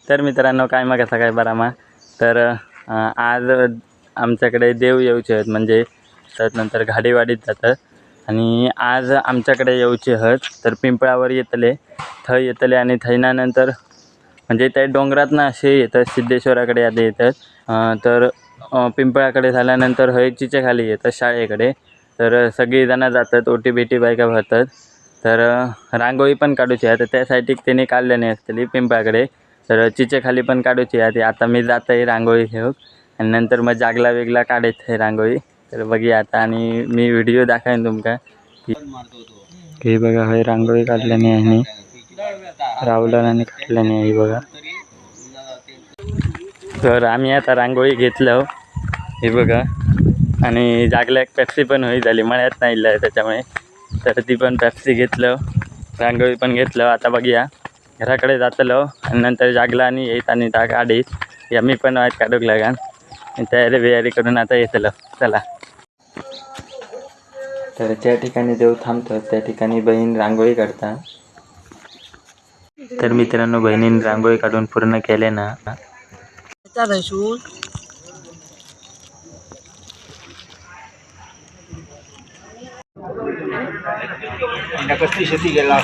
तर मित्रांनो काय मग कसा काय बरामा. तर आज आमच्याकडे देव येऊचे आहेत, म्हणजे त्यानंतर घाडीवाडीत जातात आणि आज आमच्याकडे येऊचे आहेत. तर पिंपळावर येतले, थंय येतले आणि थैनानंतर म्हणजे त्या डोंगरातनं असे येतात सिद्धेश्वराकडे आधी येतात. तर पिंपळाकडे झाल्यानंतर हयचीच्या खाली येतात शाळेकडे. तर सगळीजणं जातात, ओटी बेटी बायका भरतात. तर रांगोळी पण काढूची आहे, तर त्यासाठी त्यांनी काढल्याने असतली पिंपळाकडे. तर चिचे खाली पण काढूची आहे. आता मी जात आहे रांगोळी घेऊन आणि नंतर मग जागला वेगळा काढायचं आहे रांगोळी. तर बघूया आता आणि मी व्हिडिओ दाखवेन तुमका की बघा हय रांगोळी काढल्याने आहे, राहुलाने काढल्याने आहे बघा. तर आम्ही आता रांगोळी घेतलं हे बघा आणि जागला एक पेप्सी पण होई झाली, मळ्यात नाही इल्लं त्याच्यामुळे. तर ती पण पेप्सी घेतलं, रांगोळी पण घेतलं. आता बघूया घराकडे जातलो आणि नंतर जागला आणि येत आणि डाग आडीत आम्ही पण वाईट काढूक लागान तयारी बियारी करून आता येतलो. चला. तर ज्या ठिकाणी देव थांबतो त्या ठिकाणी बहीण रांगोळी काढता. तर मित्रांनो बहिणीने रांगोळी काढून पूर्ण केले ना. कसली शेती गेला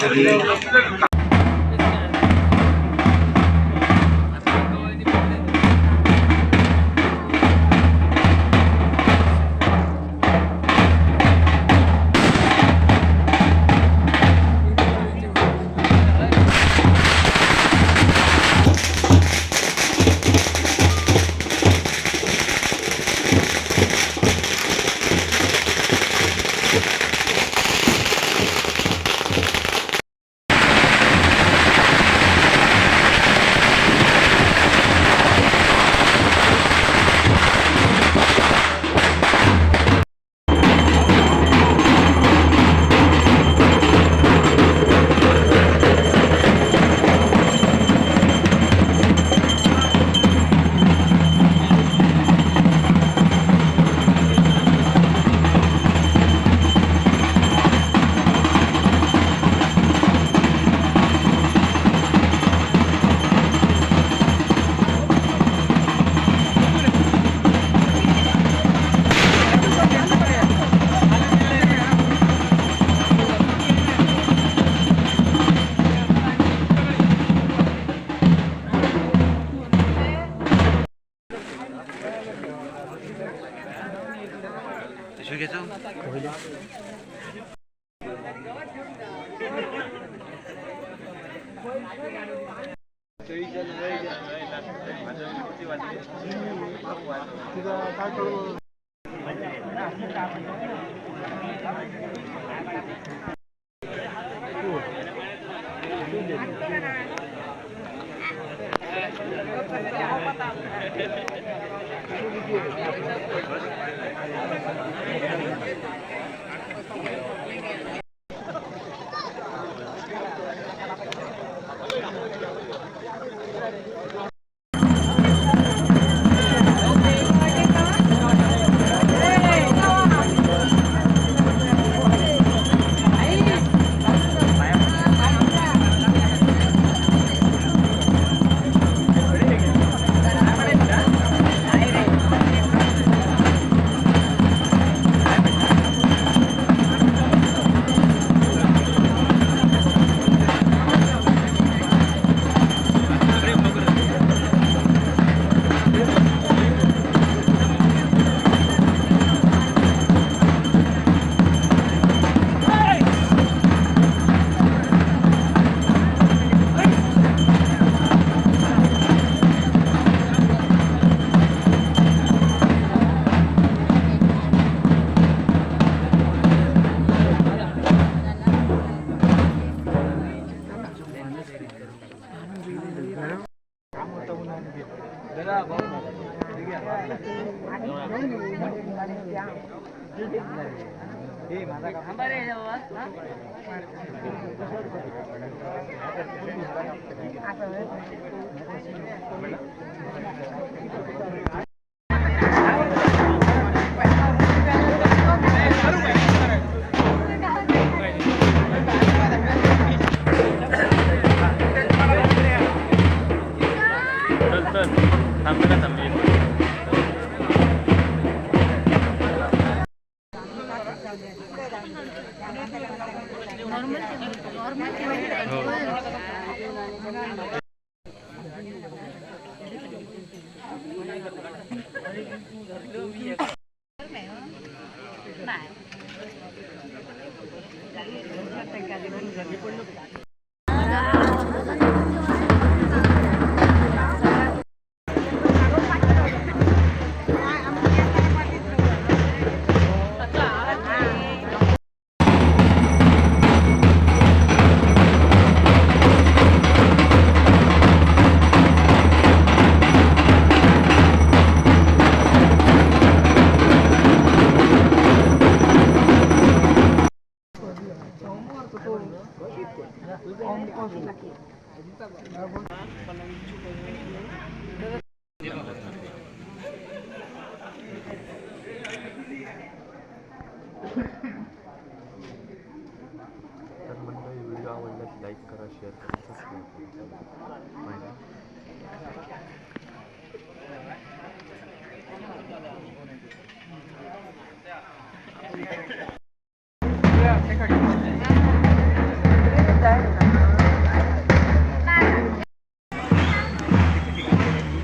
तर मंडळी व्हिडिओ आवडल्यास लाईक करा, शेअर करा, सबस्क्राईब करा.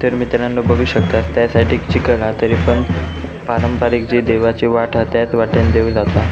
तर मित्रांनो बघू शकता त्यासाठी चिखल हा तरी पण पारंपरिक जी देवाची वाट हा त्याच वाटेने देऊ जाता.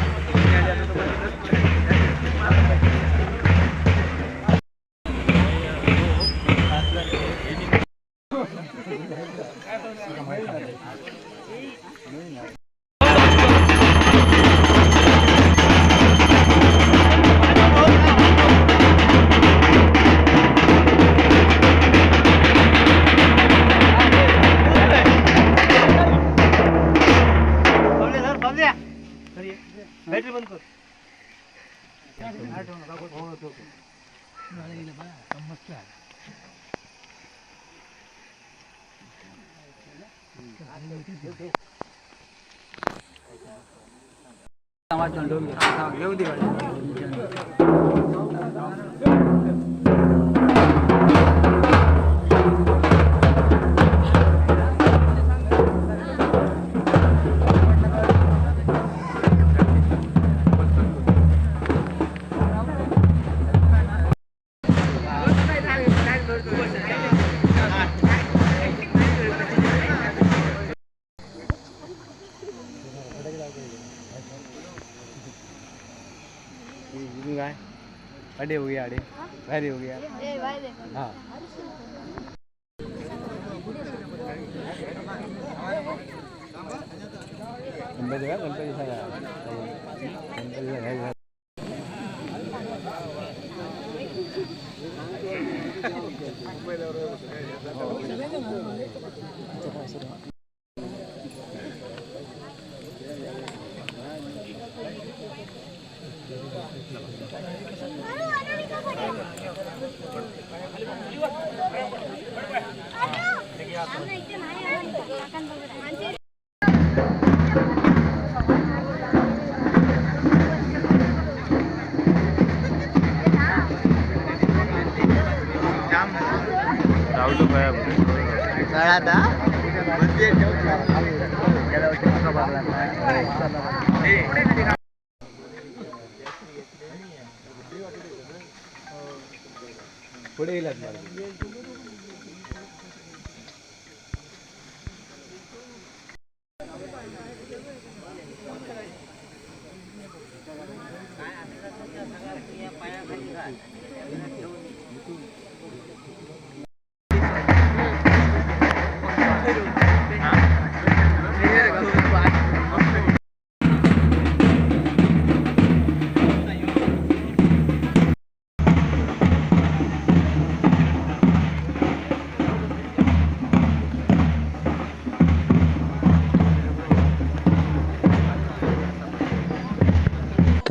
अडे हो गया, अडे भारी हो गया. हाँ गणपती पुढे येईल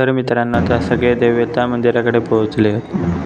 तर मित्रांनो आता सगळे देव त्या मंदिराकडे पोहोचले आहेत.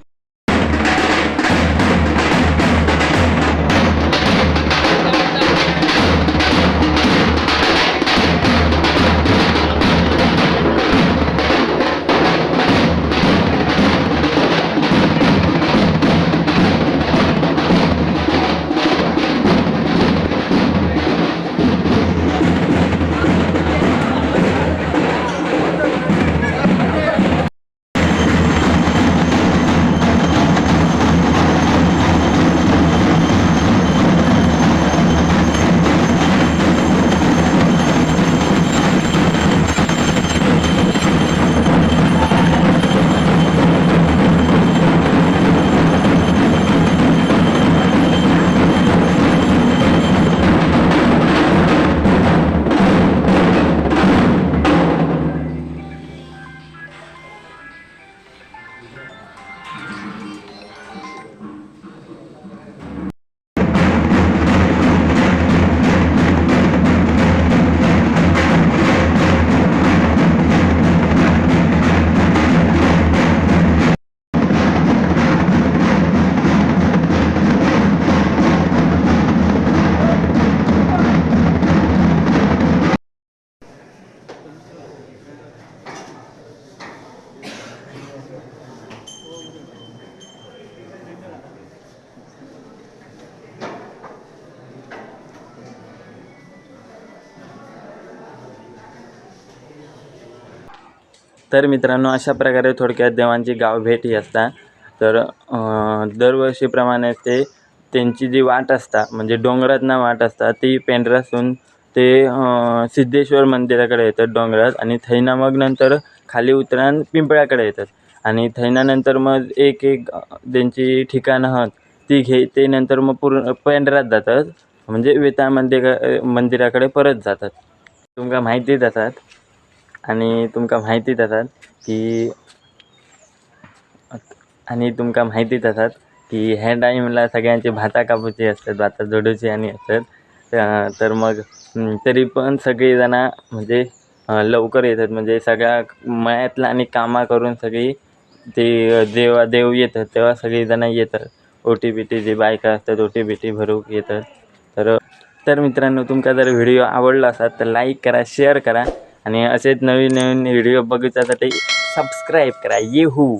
तर मित्रांनो अशा प्रकारे थोडक्यात देवांची गावभेट ही असता. तर दरवर्षीप्रमाणे ते त्यांची जी वाट असता म्हणजे डोंगरातना वाट असता ती पेंढरासून ते सिद्धेश्वर मंदिराकडे येतात डोंगरात आणि थैना मग नंतर खाली उतरान पिंपळाकडे येतात आणि थैनानंतर मग एक त्यांची ठिकाणं आहेत ती ते नंतर मग पूर्ण पेंढरात जातात म्हणजे वेताळ मंदिराकडे परत जातात. तुमका माहितीच असतात आणि तुमका माहितीच असतात की ह्या टाईमला सगळ्यांची भाता कापूची असतात, भाता जोडूची आणि असतात. तर मग तरी पण सगळीजणं म्हणजे लवकर येतात म्हणजे सगळ्या मळ्यातला आणि कामा करून सगळी ते जेव्हा देव येतात तेव्हा सगळीजणं येतात. ओटी बिटी जी बायका असतात ओटी बिटी भरूक येतात. तर मित्रांनो तुमका जर व्हिडिओ आवडला असेल तर लाईक करा, शेअर करा आणि असेच नवीन नवीन व्हिडिओ बघण्यासाठी सबस्क्राईब करा. येहू.